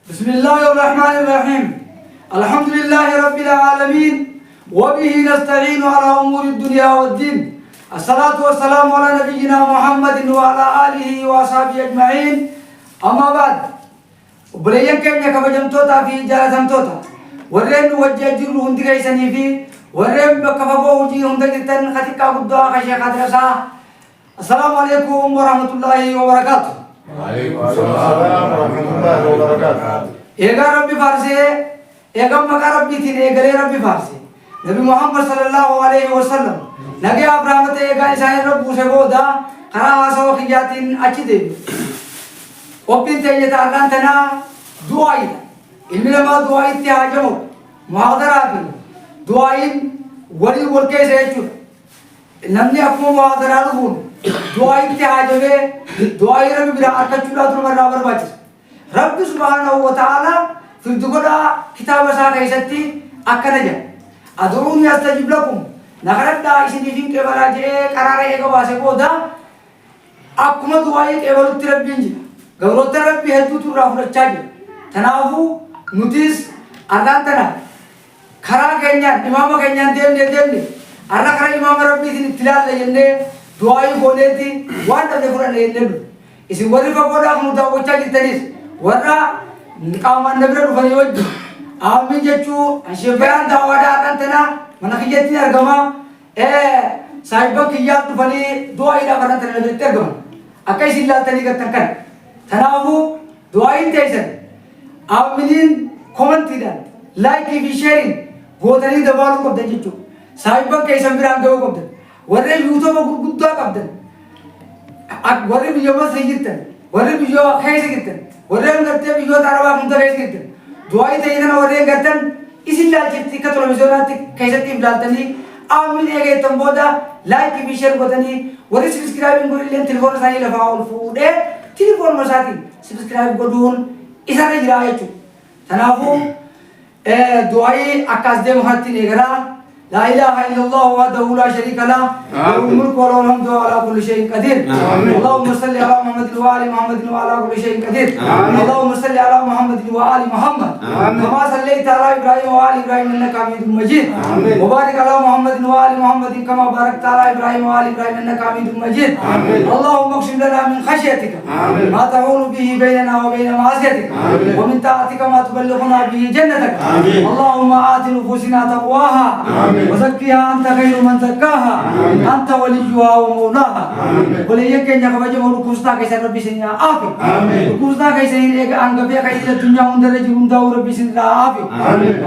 بسم الله الرحمن الرحيم. الحمد لله رب العالمين وبه نستعين على أمور الدنيا والدين. الصلاة والسلام على نبينا محمد وعلى آله وصحبه أجمعين. أما بعد وبلين كأنك بجمتوتا في جالتهم توتا ورين وجه جرو هندي كيسني في ورين بكفبو وجي هندي جتن خطيك عبدا خشيخ درسا. السلام عليكم ورحمة الله وبركاته. وعليكم السلام ورحمة الله وبركاته. إيجا ربي فارسي إيجا مكا ربي تين إيجا ربي فارسي نبي محمد صلى الله عليه وسلم نجي أبراهيم إيجا إنسان رب وسبودا كنا سوا خياتين أكيد وبين تيجي تاركان تنا دعائي إلمنا ما دعائي تهاجمو محاضرات دعائي ولي وركي سيجور نمني أقوم محاضرات بون دعائي تهاجمه دعائي ربي بلا أركض ترى مرة باجر رب سبحانه وتعالى في الدقة كتاب ساق يستي أكنجا أدعوني أستجيب لكم نخرج دا إسني فين كبراج قرار إيجا باسكودا أكما دعائي كبروا تربينج قبروا تربي هدو ترى فرشاج تنافو نوتيس أردان تنا خرا كينيا إمام كينيا ديم أرنا خرا إمام ربي تين تلال لينه دعائي بولتي وان تدفرن لينه إسي وريفا بودا خمودا وجاج تنيس ورا نقام النبر الفريوج آمين جتشو أشيبان دعوادا أنتنا مناخيتنا أرجما سايبا كيات تفني دعاء إلى فلان تنا نبتة أكيد سيلا تاني كتنكر تناوبو دعاء تيسن آمين كومنت تيدا لايك في شيرين بوتاني دبارو كبدن جتشو سايبا كيسن بيران دو كبدن ورا يوتيوب كبدا كبدن ورا بيجوا سيجتن ورا بيجوا خير سيجتن ورا نكتة بيجوا تاروا كنتر خير سيجتن دعاء تيجنا ورا كتن إسيلا جتتي كتلو مزورات كيسة بلالتني آمين إيجي تنبودا لايك في شير بوتاني ورا سبسكرايبين قولي لين تلفون ساني لفاول فود تلفون مساتي سبسكرايب قدون إسانة جرايتو تنافو دعاء أكاس دم هاتي نيجرا لا إله إلا الله وحده لا شريك له له الملك وله الحمد وعلى كل شيء قدير اللهم صل على محمد وآل محمد وعلى كل شيء قدير اللهم صل على محمد وآل محمد كما صليت على إبراهيم وآل إبراهيم إنك حميد مجيد وبارك على محمد وآل محمد كما باركت على إبراهيم وآل إبراهيم إنك حميد مجيد اللهم اقسم لنا من خشيتك ما تحول به بيننا وبين معصيتك ومن طاعتك ما تبلغنا به جنتك اللهم آت نفوسنا تقواها وزكيها أنت خير من زكاها أنت وليها ومولاها وليك إنك بجمع ركوزنا كيسر ربي سنيا آفي ركوزنا كيسر إنك أنقبيا كيسر الدنيا وندرج ونداو ربي سنيا آفي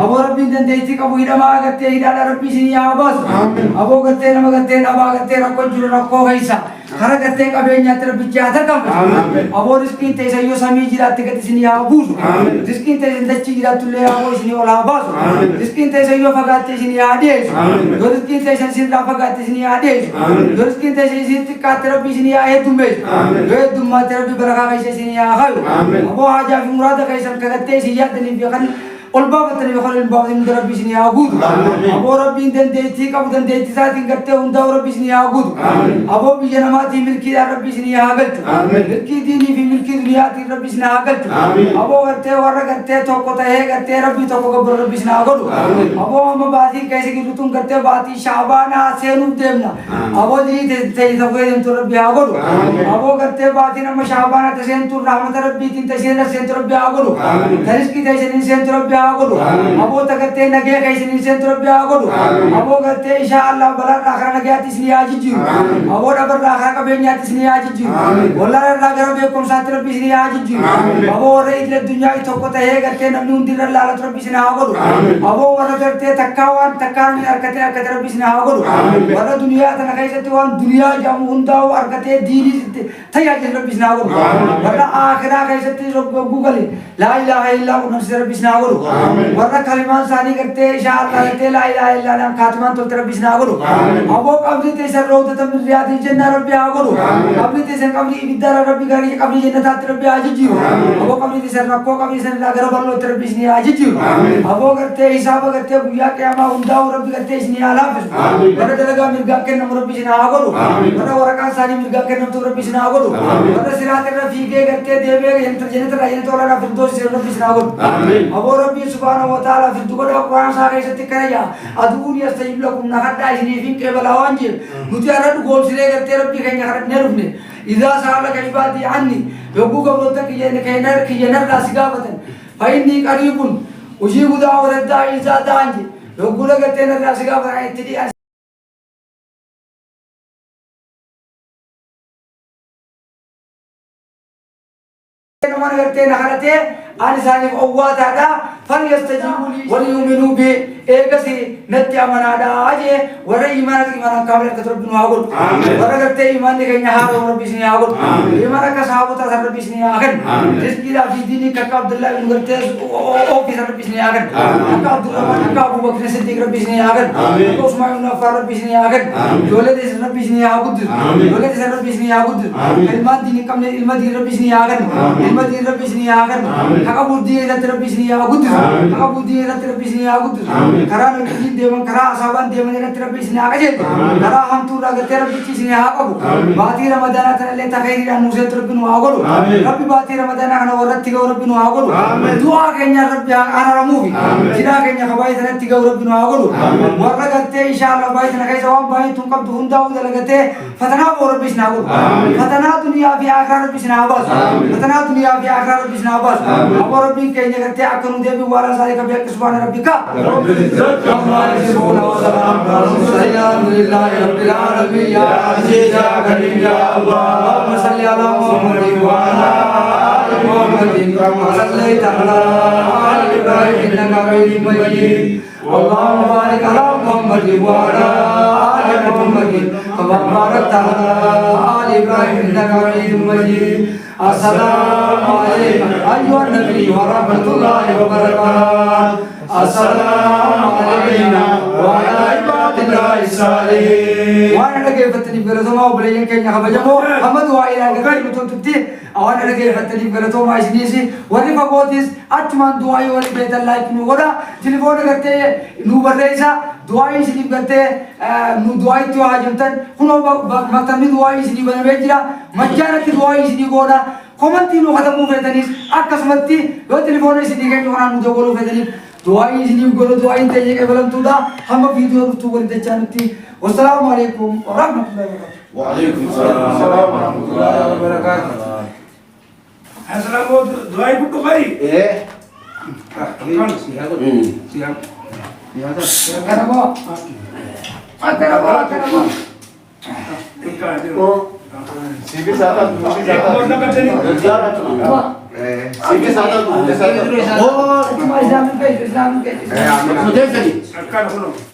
أبو ربي دنديتي كبو هيرما أغتي هيرا ربي سنيا آباس أبو غتي نما غتي أبا غتي ركو جرو ركو غيسا خرا غتي كبينيا تربي جاتا كم أبو رزقين تيسا يو سامي جرات كتي سنيا آبوس رزقين تيسا دچي جرات تولي آبو سنيا ولا آباس رزقين تيسا يو فقات سنيا آديس Doriskin taysan sin rafagat sini ades Doriskin taysan sin tikkat rabbi sini ayat dumbes ayat dumma rabbi baraka kaisa sini akhaw abo haja fi murada kaisan kagatte siyat ni bi khan ulbab tani bi khan ulbab min rabbi sini agud abo rabbi den deeti kab den deeti satin gatte unda rabbi sini agud abo bi janamati milki rabbi sini agalt milki dini fi milki duniyati rabbi sini agalt abo gatte warra gatte tokko tahe gatte rabbi tokko gabbar rabbi sini agud abo ma baati kaise ki rutum gatte बाती शाबाना सेनुब देवना अबो जी ते सफे तो रब्बी आगोरु अबो करते बाती नम शाबाना तसेन तो रहमत रब्बी तीन तसेन सेन तो रब्बी आगोरु तरिस की तसेन सेन तो रब्बी आगोरु अबो तकते नगे कैसे सेन तो रब्बी आगोरु अबो करते इंशाअल्लाह बला राखरा नगे तिसनी आज जी अबो डबर राखरा का बेनिया तिसनी आज जी बोला राखरा बे कोम साथ रब्बी तिसनी आज जी अबो रे इले दुनिया तो को तहे करते नमनु दिन लालत रब्बी तिसनी आगोरु अबो वर करते तक्कावान तक्कान करते كتر بيسنا أقوله ولا دنيا تناقيسة توان دنيا جام هندا وأركته ديني ثيا كتر بيسنا أقوله ولا آخرة كيسة تيجو جوجل لا إله إلا الله نفسه بيسنا أقوله ولا كلمات ثاني كرته إشاء الله كرته لا إله إلا الله خاتمان تلتر بيسنا أقوله أبو قبلي تيسر روضة تمر رياض الجنة ربي أقوله قبلي تيسر قبلي إبدار ربي كاري قبلي جنة ربي أجيو أبو قبلي تيسر ركو قبلي تيسر لا غرب الله تر بيسنا أجيو أبو كرته حساب كرته بيا كيما هندا وربي كرته إسني على فس ولا دلगा मिर्गा के नंबर बिजना आगोलु वरा वरा का सारी मिर्गा के नम तो रब्बी सिना आगो वर सिरात रफीके करते देवे यंत्र जनित राजन तो ला फिर दोस्त से रब्बी सिना आगो अब रब्बी सुब्हानहु व तआला फिर दुगो कुरान सागे सत्य करेया अदून यस्तजिब लकुम नहदा इजनी के बलावंज मुतियारा गोल सिले करते रब्बी कहीं हरत ने रुकने इजा सालक इबादी अन्नी योगु को बोलता कि ये नर रासिगावतन फइन्नी करीबुन उजीबु दावत दाई इजा दांज योगु लगते नर रासिगावतन इतनी नमन करते नखरते आनिसानी अव्वा दादा फल यस्तजीबु ली वलियुमिनु बि एकसी नत्या मनादा आजे वर ईमान काबिल कतर बिन आगुल वर करते ईमान ने कहीं हार और बिस्नी आगुल ईमान का साहबता सर बिस्नी आगन जिसकी राफी दीनी का अब्दुल्लाह बिन करते ओ की सर बिस्नी आगन का अब्दुल्लाह का अबू बकर सिद्दीक बिस्नी आगन को उस्मान बिन अफ्फान बिस्नी आगन जोले दे सर बिस्नी आगुद जोले दे सर बिस्नी आगुद इल्मा दीनी कम ने इल्मा दीन बिस्नी आगन इल्मा दीन बिस्नी आगन का बुद्धि इधर बिस्नी आगुद का बुद्धि इधर बिस्नी आगुद करा नबी देवन करा असाबन देवन ने तेरा बिस्नी आगे करा हम तू लगे तेरा बिच्ची सिने आगो बाती रमदान तले तखैरी मुसे तरबिनु आगो रब्बी बाती रमदान अन वरत्ति गौ रब्बिनु आगो दुआ केन्या रब्बी आना रमुवी जिना केन्या खबाई तरत्ति गौ रब्बिनु आगो वर लगते इंशाअल्लाह बाई तना कैसे हम बाई तुम कब दुंदा उद लगते फतना बोर बिस्ना आगो फतना दुनिया भी आखिरत बिस्ना आबस फतना दुनिया भी आखिरत बिस्ना आबस अब रब्बी केन्या करते अकनु देवी वाला सारे कबे सुभान रब्बिका Alhamdulillah rabbil alamin ya aziz ya karim ya Allah Allahumma salli ala Muhammadin wa ala ali Muhammadin kama sallaita ala ali Ibrahim innaka Hamidum Majid Allahumma barik ala Muhammadin wa ala ali Muhammadin kama barakta ala ali Ibrahim innaka Hamidum Majid Assalamu alaikum ayyuhan nabiy wa rahmatullahi wa barakatuh Assalamu alaikum wa ala ibadillahi salihin wa ana ke fatani berato ma ubleyen ke nya habajamo hamadu wa ila ke mutum tutti awan ana ke fatani berato ma isnisi wali fagotis atman duai wali bedallahi kinu goda telefon करते nu barreisa duai isni करते nu duai to ajuntan huno maktami duai isni bana bejira majjarati duai isni goda komanti no khatamu fetanis akasmati yo telefon isni ke jona nu jogolo fetanis दुआई इसलिए बोलो दुआई तेजे के बलम तुदा हम वीडियो रुतु करते जानती अस्सलाम वालेकुम व रहमतुल्लाहि व बरकातहू व अलैकुम सलाम व रहमतुल्लाहि व बरकातहू अस्सलाम वो दुआई बुक भाई ए कौन सियाग करबो करबो इनका ओ सीबी सादा सीबी सादा ओ तुम्हारे इस्लाम के मुझे चली अक्का सुनो